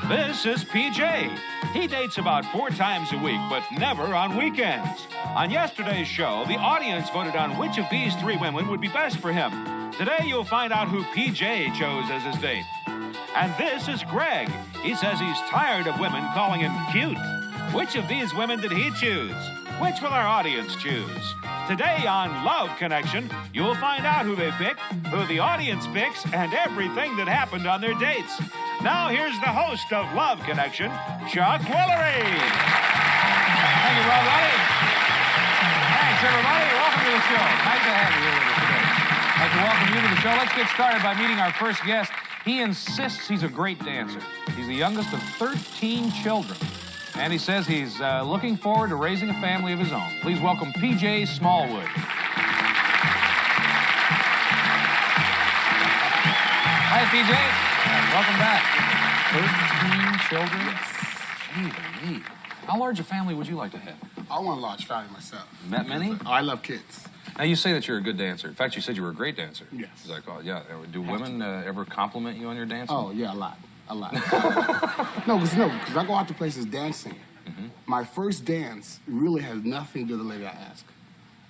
This is PJ. He dates about 4 times a week, but never on weekends. On yesterday's show, the audience voted on which of these 3 women would be best for him. Today, you'll find out who PJ chose as his date. And this is Greg. He says he's tired of women calling him cute. Which of these women did he choose? Which will our audience choose? Today on Love Connection, you'll find out who they pick, who the audience picks, and everything that happened on their dates. Now here's the host of Love Connection, Chuck Willery. Thank you, Rob Riley. Thanks, everybody. Welcome to the show. Nice to have you here with us today. I'd like to welcome you to the show. Let's get started by meeting our first guest. He insists he's a great dancer. He's the youngest of 13 children. And he says he's looking forward to raising a family of his own. Please welcome PJ Smallwood. Hi, PJ. Welcome back. 13 children? Gee, how large a family would you like to have? I want a large family myself. Met many? Oh, I love kids. Now, you say that you're a good dancer. In fact, you said you were a great dancer. Yes. As I call it. Yeah. Do women ever compliment you on your dancing? Oh, yeah, a lot. No, because I go out to places dancing. Mm-hmm. My first dance really has nothing to do with the lady I ask.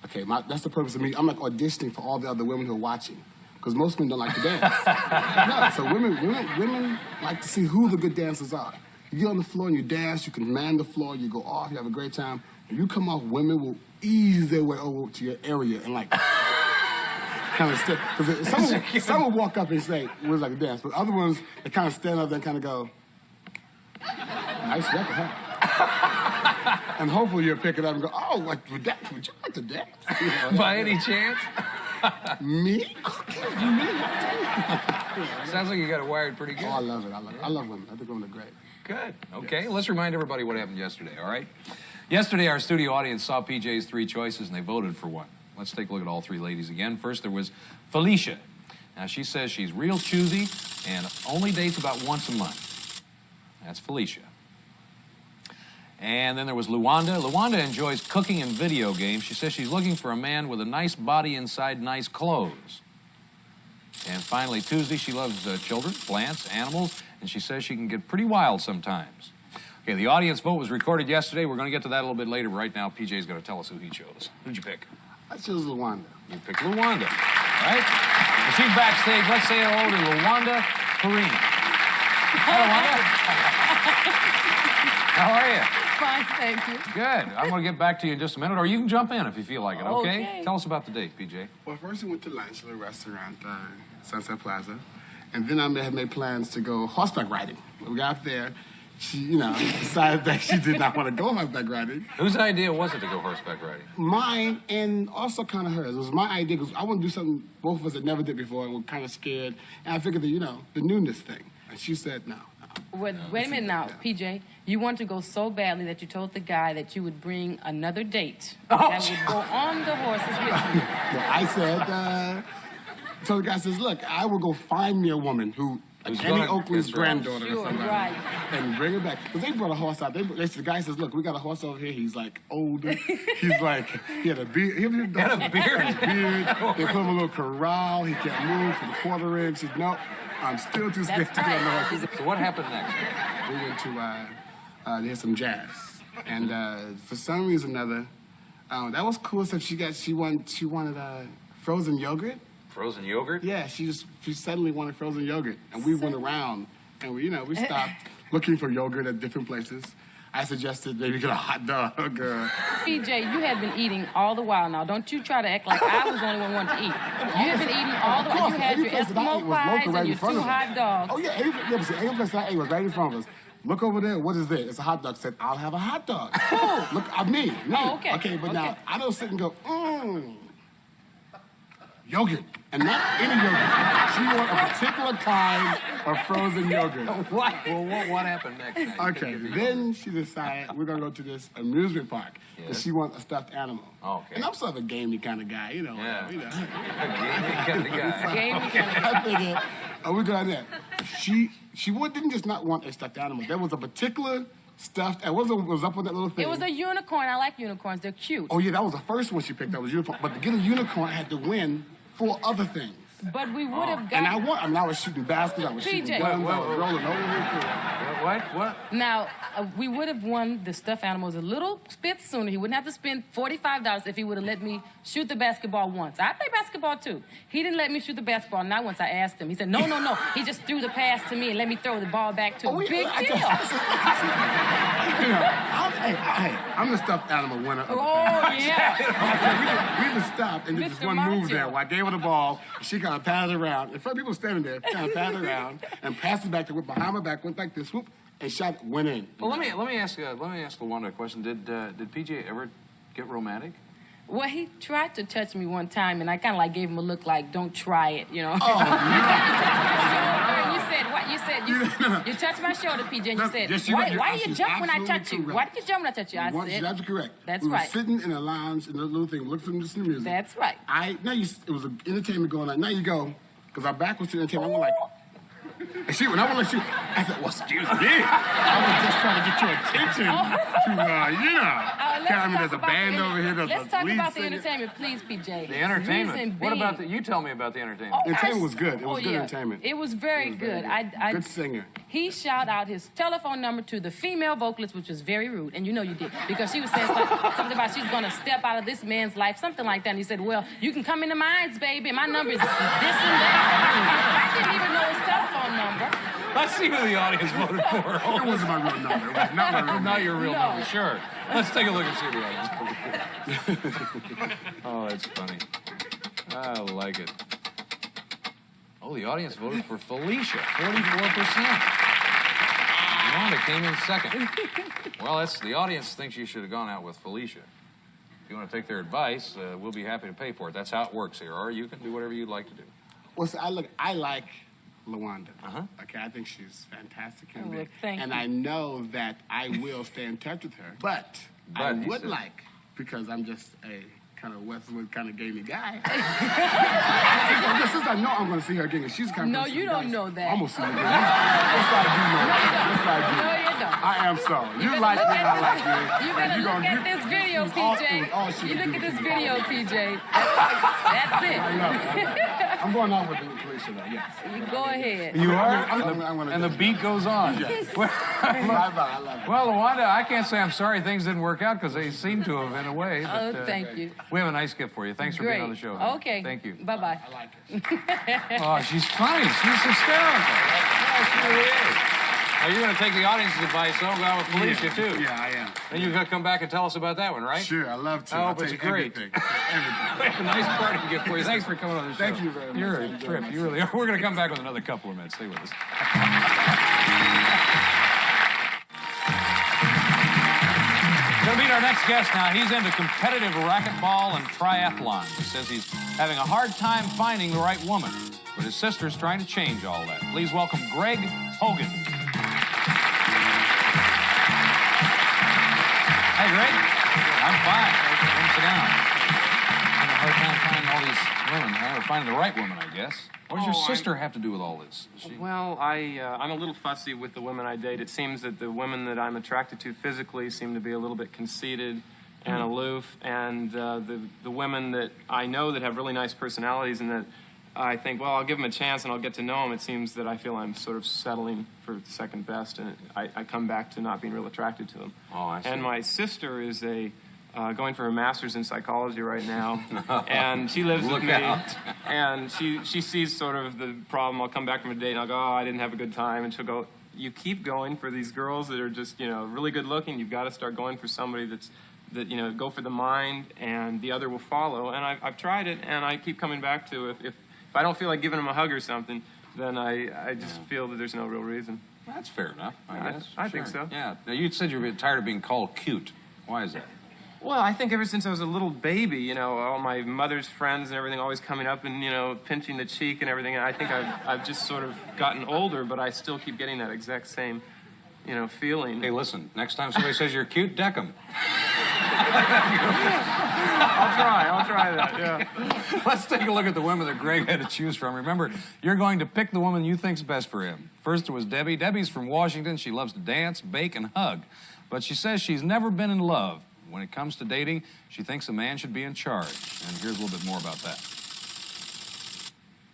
Okay, that's the purpose of me. I'm like auditioning for all the other women who are watching, because most women don't like to dance. No, so women like to see who the good dancers are. You get on the floor and you dance, you can man the floor, you go off, you have a great time. When you come off, women will ease their way over to your area and like kind of step. Because some will walk up and say, "Where's like a dance?" But other ones, they kind of stand up and kind of go, "Nice record, huh?" And hopefully you'll pick it up and go, "Oh, would you like to dance?" You know, by any chance? Me? Okay, you really want to? Sounds like you got it wired pretty good. Oh, I love it. I love women. I think women are great. Good. Okay, Yes. Let's remind everybody what happened yesterday, all right? Yesterday, our studio audience saw PJ's 3 choices, and they voted for one. Let's take a look at all 3 ladies again. First, there was Felicia. Now, she says she's real choosy and only dates about once a month. That's Felicia. And then there was Luanda. Luanda enjoys cooking and video games. She says she's looking for a man with a nice body inside nice clothes. And finally, Tuesday, she loves children, plants, animals, and she says she can get pretty wild sometimes. Okay, the audience vote was recorded yesterday. We're going to get to that a little bit later. Right now, PJ's going to tell us who he chose. Who'd you pick? I chose Luanda. You picked Luanda, right? Well, she's backstage. Let's say hello to Luanda Perini. Hello, Luanda. How are you? Fine, thank you. Good. I'm going to get back to you in just a minute, or you can jump in if you feel like it, okay? Okay. Tell us about the date, PJ. Well, first we went to lunch at a restaurant, Sunset Plaza. And then I had made plans to go horseback riding. When we got there, she, decided that she did not want to go horseback riding. Whose idea was it to go horseback riding? Mine, and also kind of hers. It was my idea because I want to do something both of us had never did before and were kind of scared. And I figured that, the newness thing. And she said no. Wait a minute now, PJ. You want to go so badly that you told the guy that you would bring another date that would go on the horses with you. No, I said, so the guy says, look, I will go find me a woman who, like Annie Oakley's granddaughter or something, right. and bring her back. Because they brought a horse out. The guy says, look, we got a horse over here. He's like older. He's like, he had a beard. He had a beard. They put him in a little corral. He can't move for the quarter inch. He said, no, I'm still too scared to get on the horse. So what happened next? We went to, there's some jazz. And for some reason or another, that was cool. So she wanted frozen yogurt. Frozen yogurt? Yeah, she suddenly wanted frozen yogurt. And we went around and we stopped looking for yogurt at different places. I suggested maybe get a hot dog. PJ, you had been eating all the while now. Don't you try to act like I was the only one wanting to eat. You had been eating all the while. You had your Eskimo pies and your 2 hot dogs. Oh, yeah, every place I ate was right in front of us. Look over there. What is this? It's a hot dog. Said, I'll have a hot dog. Look, me. Oh, okay. Okay, but now I don't sit and go, yogurt. And not any yogurt. She wanted a particular kind of frozen yogurt. What? Well, what happened next? Okay, then she decided we're going to go to this amusement park. Yes. And she wants a stuffed animal. Okay. And I'm sort of a gamey kind of guy, Yeah. Gamey kind of guy. Gamey kind of guy. I figured, we're going there. She didn't just not want a stuffed animal. There was a particular stuffed, and what was up with that little thing? It was a unicorn. I like unicorns. They're cute. Oh, yeah, that was the first one she picked up, was unicorn. But to get a unicorn, I had to win 4 other things. But we would have And gotten... I was shooting baskets, I was shooting PJ. guns, I was rolling over. What? Now, we would have won the stuffed animals a little bit sooner. He wouldn't have to spend $45 if he would have let me shoot the basketball once. I play basketball, too. He didn't let me shoot the basketball, not once I asked him. He said, no. He just threw the pass to me and let me throw the ball back to him. Big deal. I'm the stuffed animal winner. Oh, yeah. We just stopped and did this Mr. one move Macho. there where I gave her the ball, and she kind of passed it around. In front of people standing there, kind of passed it around and passed it back to went behind my back, went like this, whoop, and shot, went in. Well, let me ask LaWanda a question. Did PJ ever get romantic? Well, he tried to touch me one time, and I kind of like gave him a look like, don't try it, you know. Oh, You touched my shoulder, PJ, and you said, Yes, why do you jump when I touch you? correct. Why did you jump when I touch you? I said, That's correct. That's we right. were sitting in a lounge in a little thing, looking to the music. That's right. It was an entertainment going on. Now you go, because our back was to the entertainment. I went like, and she, when I went like, I said, well, excuse me. I was just trying to get your attention there's a band over here. Let's talk about the entertainment, please, PJ. The entertainment. What about you tell me about the entertainment. The entertainment was good. It was good entertainment. It was very good. Good singer. He shouted out his telephone number to the female vocalist, which was very rude, and you know you did, because she was saying something about she's going to step out of this man's life, something like that. And he said, well, you can come into mine, baby. My number is this and that. I didn't even know his telephone number. Let's see who the audience voted for. It wasn't my real number. It was not my real number. Not your real number, sure. Let's take a look and see who the audience voted for. Oh, that's funny. I like it. Oh, the audience voted for Felicia, 44%. Wanda came in second. Well, the audience thinks you should have gone out with Felicia. If you want to take their advice, we'll be happy to pay for it. That's how it works here. Or you can do whatever you'd like to do. Well, see, I like LaWanda. Uh-huh. Okay, I think she's fantastic. Well, thank and you. I know that I will stay in touch with her. But I would like, because I'm just a kind of Westwood kind of gamey guy. Since I know I'm going to see her again, and she's kind of... No, you don't know that. I'm going to see her again. Yes, I do know that. Yes, I do. No, you don't. I am so. You like me, I like you. You better look at this video, PJ. You look at this video, PJ. That's it. I love it. I'm going out with the Felicia, though, yes. You go ahead. You are? I'm gonna And the beat goes on. Yes. Well, Bye-bye, I love it. well, LaWanda, I can't say I'm sorry things didn't work out because they seem to have in a way. Oh, But, thank you. We have a nice gift for you. Thanks for Great. being on the show. honey. Okay. Thank you. Bye-bye. I like it. Oh, she's funny. She's hysterical. Yeah, she really is. Now, you're going to take the audience's advice, so go out with Felicia, too. Yeah, I am. Then you're going to come back and tell us about that one, right? Sure, I love to. I I'll hope it's take great. Everything. Everything. We have a nice party gift for you. Thanks for coming on the show. Thank you very much. You're a Thank you very trip. much. You really are. We're going to come back with another couple of minutes. Stay with us. Going to meet our next guest now. He's into competitive racquetball and triathlon. He says he's having a hard time finding the right woman, but his sister's trying to change all that. Please welcome Greg Hogan. Hey, Greg. I'm fine. Come sit down. Having a hard time finding all these women, or finding the right woman, I guess. What does your sister have to do with all this? Is she... Well, I'm a little fussy with the women I date. It seems that the women that I'm attracted to physically seem to be a little bit conceited and aloof, and the women that I know that have really nice personalities and that I think, well, I'll give them a chance and I'll get to know them, it seems that I feel I'm sort of settling for second best, and I come back to not being real attracted to them. Oh, I see. And my sister is going for her master's in psychology right now, and she lives with me. And she sees sort of the problem. I'll come back from a date and I'll go, oh, I didn't have a good time, and she'll go, you keep going for these girls that are just, really good looking. You've got to start going for somebody that go for the mind, and the other will follow. And I've tried it, and I keep coming back to if I don't feel like giving them a hug or something, then I just feel that there's no real reason. That's fair enough, I guess. I think so. Yeah. Now, you said you were tired of being called cute. Why is that? Well, I think ever since I was a little baby, all my mother's friends and everything always coming up and, pinching the cheek and everything. And I think I've just sort of gotten older, but I still keep getting that exact same, feeling. Hey, listen, next time somebody says you're cute, deck them. I'll try that, yeah. Let's take a look at the women that Greg had to choose from. Remember, you're going to pick the woman you think's best for him. First, it was Debbie. Debbie's from Washington. She loves to dance, bake, and hug. But she says she's never been in love. When it comes to dating, she thinks a man should be in charge. And here's a little bit more about that.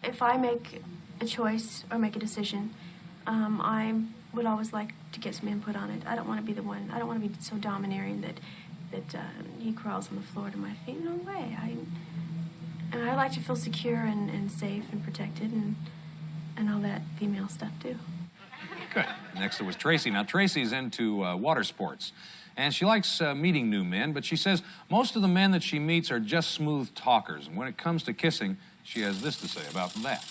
if I make a choice or make a decision, I would always like to get some input on it. I don't want to be the one. I don't want to be so domineering that he crawls on the floor to my feet. No way. And I like to feel secure and safe and protected and all that female stuff too. Good. Next there was Tracy. Now Tracy's into water sports, and she likes meeting new men, but she says most of the men that she meets are just smooth talkers, and when it comes to kissing, she has this to say about that.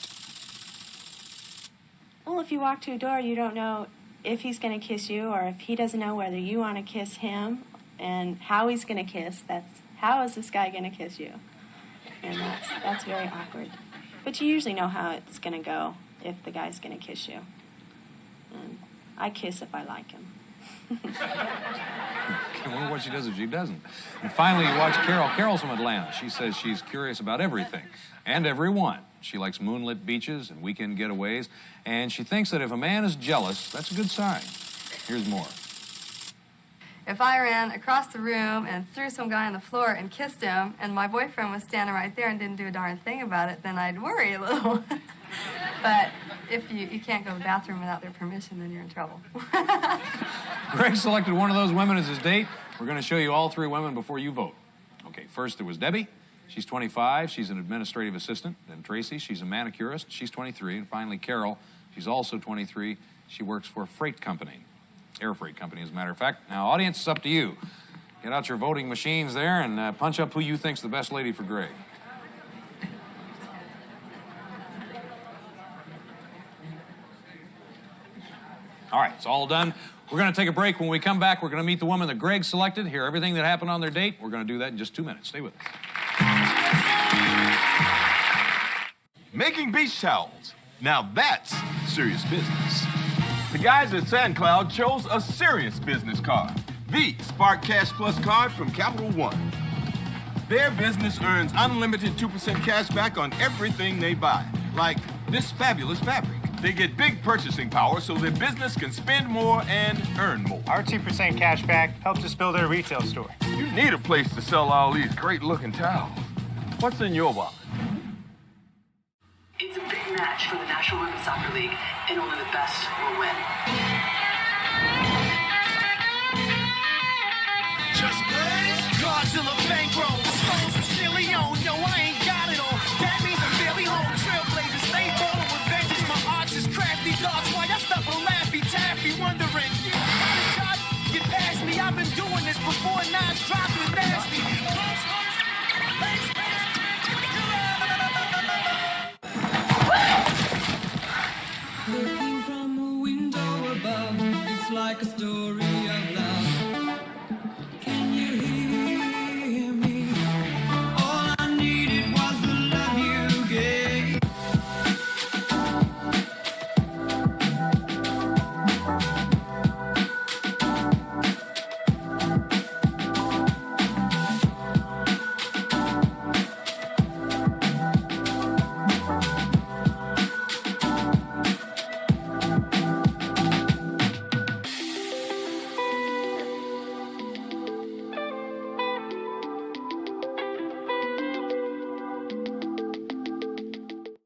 Well, if you walk to a door, you don't know if he's going to kiss you or if he doesn't know whether you want to kiss him and how he's going to kiss. How is this guy going to kiss you? And that's very awkward. But you usually know how it's going to go if the guy's going to kiss you. And I kiss if I like him. I wonder what she does if she doesn't. And finally, you watch Carol. Carol's from Atlanta. She says she's curious about everything and everyone. She likes moonlit beaches and weekend getaways, and she thinks that if a man is jealous, that's a good sign. Here's more. If I ran across the room and threw some guy on the floor and kissed him, and my boyfriend was standing right there and didn't do a darn thing about it, then I'd worry a little. But if you can't go to the bathroom without their permission, then you're in trouble. Greg selected one of those women as his date. We're going to show you all three women before you vote. Okay, first there was Debbie. She's 25. She's an administrative assistant. Then Tracy. She's a manicurist. She's 23. And finally, Carol. She's also 23. She works for a freight company. Air freight company, as a matter of fact. Now, audience, it's up to you. Get out your voting machines there and punch up who you think's the best lady for Greg. All right, it's all done. We're going to take a break. When we come back, we're going to meet the woman that Greg selected, hear everything that happened on their date. We're going to do that in just 2 minutes. Stay with us. Making beach towels. Now that's serious business. The guys at SandCloud chose a serious business card. The Spark Cash Plus card from Capital One. Their business earns unlimited 2% cash back on everything they buy, like this fabulous fabric. They get big purchasing power so their business can spend more and earn more. Our 2% cash back helps us build our retail store. You need a place to sell all these great-looking towels. What's in your wallet? It's a big match for the National Women's Soccer League, and only the best will win. Just Godzilla bankroll, stones from Chile on. No, I ain't got it all. That means I'm barely home. Trailblazers, stay bowling with vengeance. My arts is crafty. Dogs, why I stuff a Laffy Taffy, wondering how did God get past me? I've been doing this before nines dropped with nasty. Looking from a window above, it's like a story of love. Can you hear me? All I needed was the love you gave.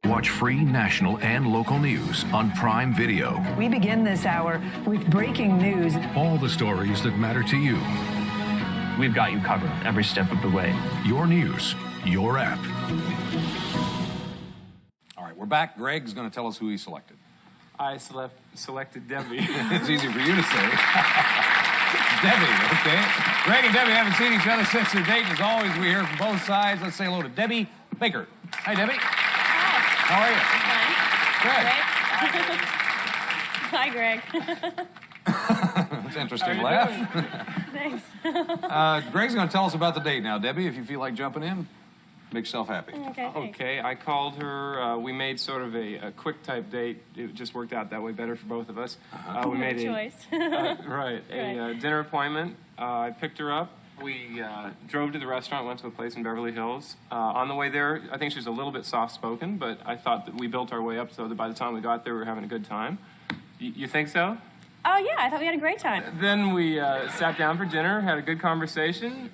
Watch free national and local news on Prime Video. We begin this hour with breaking news. All the stories that matter to you. We've got you covered every step of the way. Your news, your app. All right, we're back. Greg's going to tell us who he selected. I selected Debbie. It's easy for you to say. Debbie, okay. Greg and Debbie haven't seen each other since their date. As always, we hear from both sides. Let's say hello to Debbie Baker. Hi, Debbie. How are you? Hi, Greg. That's an interesting laugh. Thanks. Greg's going to tell us about the date now. Debbie, if you feel like jumping in, make yourself happy. Okay, I called her. We made sort of a quick type date. It just worked out that way better for both of us. We made choice. a dinner appointment. I picked her up. We drove to the restaurant, went to a place in Beverly Hills. On the way there, I think she was a little bit soft-spoken, but I thought that we built our way up so that by the time we got there, we were having a good time. You think so? Oh, yeah, I thought we had a great time. Then we sat down for dinner, had a good conversation.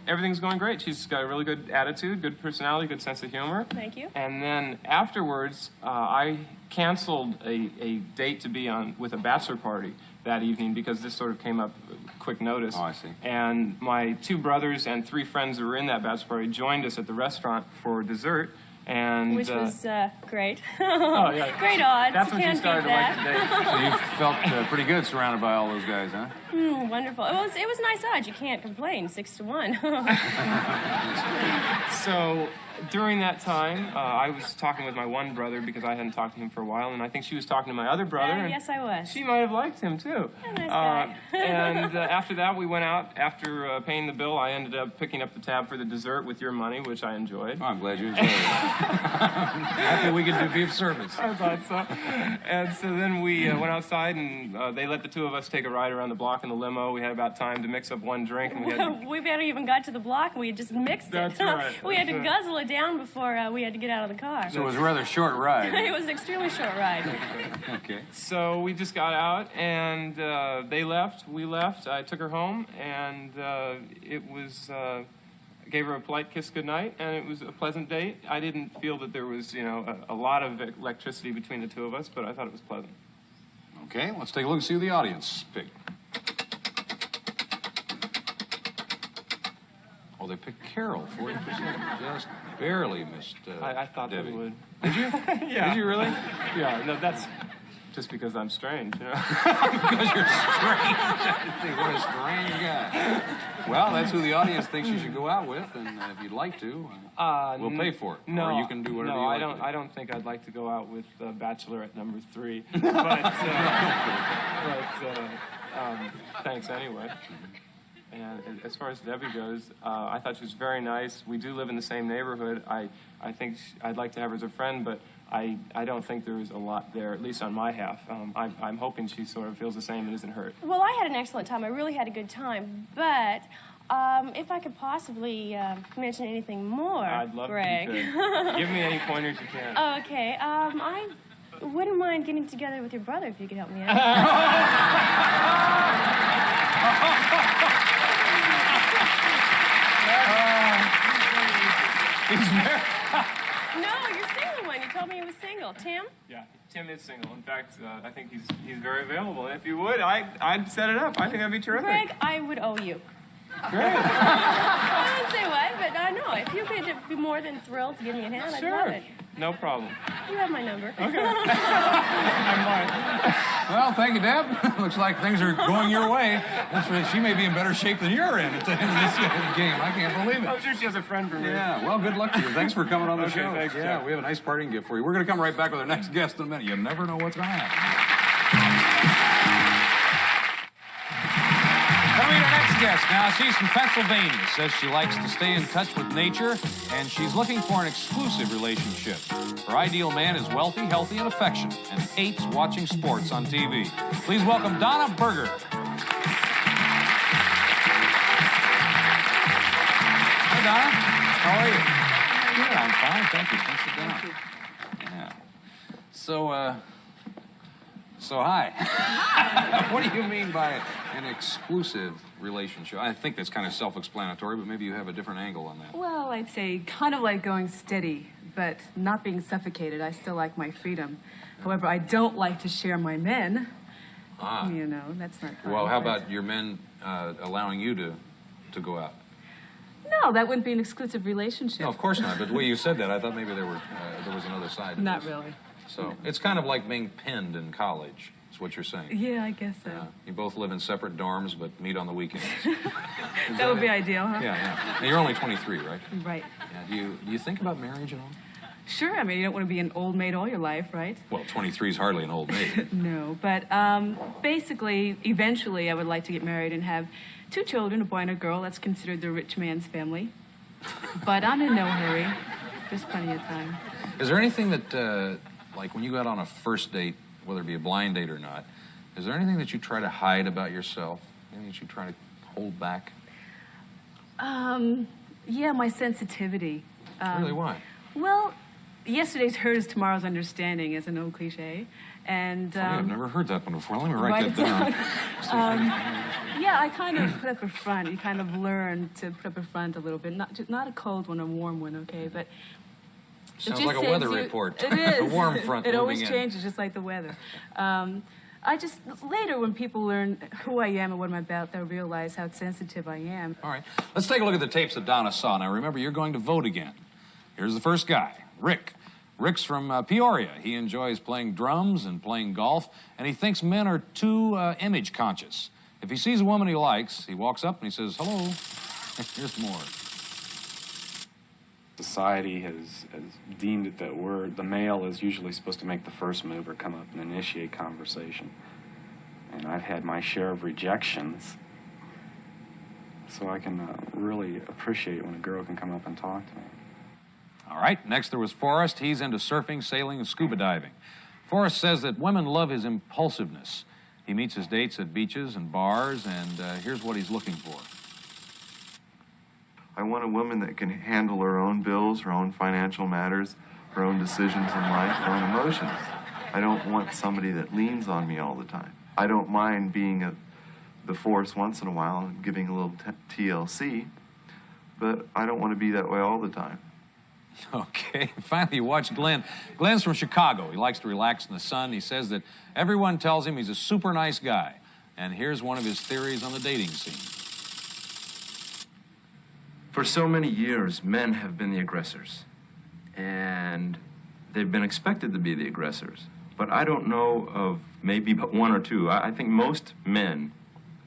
Everything's going great. She's got a really good attitude, good personality, good sense of humor. Thank you. And then afterwards, I canceled a date to be on with a bachelor party that evening because this sort of came up quick notice. Oh, I see. And my 2 brothers and 3 friends that were in that bachelor party joined us at the restaurant for dessert. And, Which was great. Oh, yeah. Great odds. That's when Can't she started beat to like that. the date. So you felt pretty good surrounded by all those guys, huh? Wonderful. It was nice odds. You can't complain. 6-1. So during that time, I was talking with my one brother because I hadn't talked to him for a while, and I think she was talking to my other brother. And yes, I was. she might have liked him too. Nice guy. And after that, we went out. After paying the bill, I ended up picking up the tab for the dessert with your money, which I enjoyed. Oh, I'm glad you enjoyed it. Happy we could be of service. I thought so. And so then we went outside, and they let the 2 of us take a ride around the block in the limo. We had about time to mix up one drink. And We barely even got to the block. We had just mixed it. That's right. We had to guzzle it down before we had to get out of the car. So it was a rather short ride. It was an extremely short ride. Okay. So we just got out, and they left. We left. I took her home, and it was... gave her a polite kiss goodnight, and it was a pleasant date. I didn't feel that there was, a lot of electricity between the 2 of us, but I thought it was pleasant. Okay, let's take a look and see who the audience picked. Oh, they picked Carol, 40%. Just barely missed I thought Debbie. they would. Did you? Yeah. Did you really? Yeah, no, that's just because I'm strange, Because you're strange. What a strange guy. Well, that's who the audience thinks you should go out with, and if you'd like to, we'll pay for it. No, or you can do whatever no, you like. I don't think I'd like to go out with Bachelorette number 3. Thanks anyway. And as far as Debbie goes, I thought she was very nice. We do live in the same neighborhood. I think I'd like to have her as a friend, but I don't think there is a lot there, at least on my half. I'm hoping she sort of feels the same and isn't hurt. Well, I had an excellent time. I really had a good time. But if I could possibly mention anything more, I'd love Greg. to. Give me any pointers you can. Okay. I wouldn't mind getting together with your brother if you could help me out. He's married. No, you're single one. You told me he was single. Tim? Yeah, Tim is single. In fact, I think he's very available. And if you would, I'd set it up. I think that'd be terrific. Greg, I would owe you. Great. I wouldn't say what, but no, if you could be more than thrilled to give me a hand, I'd love it. No problem. You have my number. Okay. I'm fine. Well, thank you, Deb. Looks like things are going your way. She may be in better shape than you're in at the end of this game. I can't believe it. I'm sure she has a friend for me. Yeah, well, good luck to you. Thanks for coming on the show. Thanks, yeah, Jack. we have a nice parting gift for you. We're going to come right back with our next guest in a minute. You never know what's going to happen. Coming to our next guest now. She's from Pennsylvania. Says she likes to stay in touch with nature, and she's looking for an exclusive relationship. Her ideal man is wealthy, healthy, and affectionate, and hates watching sports on TV. Please welcome Donna Berger. Hi, Donna. How are you? Good. I'm fine. Thank you. Thanks for dinner. Yeah. So hi. What do you mean by an exclusive relationship? I think that's kind of self-explanatory, but maybe you have a different angle on that. Well, I'd say kind of like going steady, but not being suffocated. I still like my freedom. However, I don't like to share my men. Ah. You know, that's not kind Well, of how it. about your men allowing you to go out? No, that wouldn't be an exclusive relationship. No, of course not. But the way you said that, I thought maybe there was another side to Not this. really. So it's kind of like being pinned in college, is what you're saying. Yeah, I guess so. You both live in separate dorms, but meet on the weekends. That would be ideal, huh? Yeah. Now, you're only 23, right? Right. Yeah. Do you think about marriage at all? Sure, I mean, you don't want to be an old maid all your life, right? Well, 23 is hardly an old maid. No, but basically, eventually, I would like to get married and have 2 children, a boy and a girl. That's considered the rich man's family. But I'm in no hurry. There's plenty of time. Is there anything that, like when you go out on a first date, whether it be a blind date or not, is there anything that you try to hide about yourself? Anything that you try to hold back? Yeah, my sensitivity. Really, why? Well, yesterday's hurt is tomorrow's understanding is an old cliche. And I've never heard that one before. Let me write that down. Yeah, I kind of put up a front. You kind of learn to put up a front a little bit. Not a cold one, a warm one, okay? But sounds like a weather report. It is. A warm front. It always changes, just like the weather. I just, later when people learn who I am and what I'm about, they'll realize how sensitive I am. All right. Let's take a look at the tapes that Donna saw. Now, remember, you're going to vote again. Here's the first guy, Rick. Rick's from Peoria. He enjoys playing drums and playing golf, and he thinks men are too image conscious. If he sees a woman he likes, he walks up and he says, hello. Here's more. Society has deemed it that the male is usually supposed to make the first move or come up and initiate conversation. And I've had my share of rejections, so I can really appreciate when a girl can come up and talk to me. All right, next there was Forrest. He's into surfing, sailing, and scuba diving. Forrest says that women love his impulsiveness. He meets his dates at beaches and bars, and here's what he's looking for. I want a woman that can handle her own bills, her own financial matters, her own decisions in life, her own emotions. I don't want somebody that leans on me all the time. I don't mind being the force once in a while and giving a little TLC, but I don't want to be that way all the time. Okay, finally you watch Glenn. Glenn's from Chicago. He likes to relax in the sun. He says that everyone tells him he's a super nice guy. And here's one of his theories on the dating scene. For so many years, men have been the aggressors. And they've been expected to be the aggressors. But I don't know of maybe but one or two. I think most men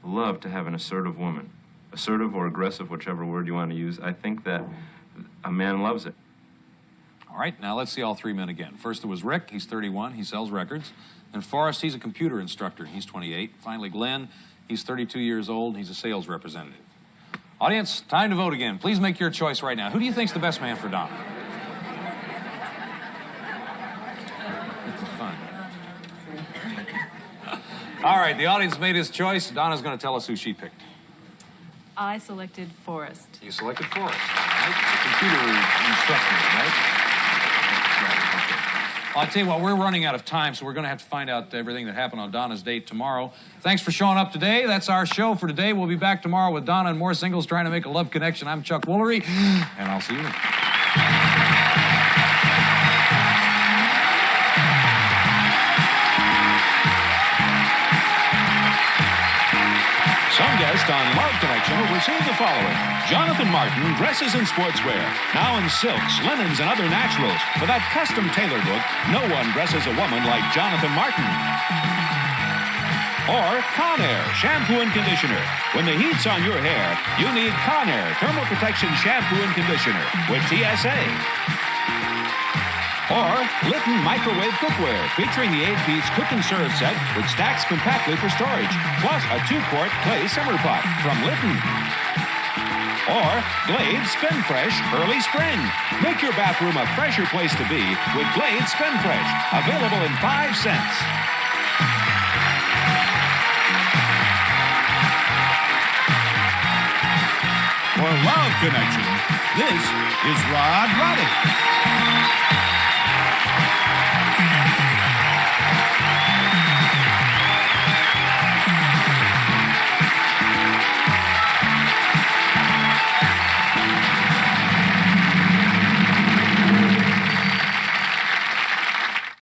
love to have an assertive woman. Assertive or aggressive, whichever word you want to use. I think that a man loves it. All right, now let's see all three men again. First there was Rick. He's 31. He sells records. And Forrest, he's a computer instructor. He's 28. Finally, Glenn, he's 32 years old. He's a sales representative. Audience, time to vote again. Please make your choice right now. Who do you think's the best man for Donna? It's fun. All right, the audience made his choice. Donna's going to tell us who she picked. I selected Forrest. You selected Forrest, right? The computer instructor, right? Well, I'll tell you what, we're running out of time, so we're going to have to find out everything that happened on Donna's date tomorrow. Thanks for showing up today. That's our show for today. We'll be back tomorrow with Donna and more singles trying to make a love connection. I'm Chuck Woolery, and I'll see you then. Some guest on Love Connection will receive the following. Jonathan Martin dresses in sportswear, now in silks, linens, and other naturals. For that custom-tailored look, no one dresses a woman like Jonathan Martin. Or Conair Shampoo and Conditioner. When the heat's on your hair, you need Conair Thermal Protection Shampoo and Conditioner with TSA. Or Litton Microwave Cookware, featuring the 8-piece cook and serve set, which stacks compactly for storage, plus a 2-quart clay simmer pot from Litton. Or Glade Spin Fresh Early Spring. Make your bathroom a fresher place to be with Glade Spin Fresh, available in 5 cents. For Love Connection, this is Rod Roddy.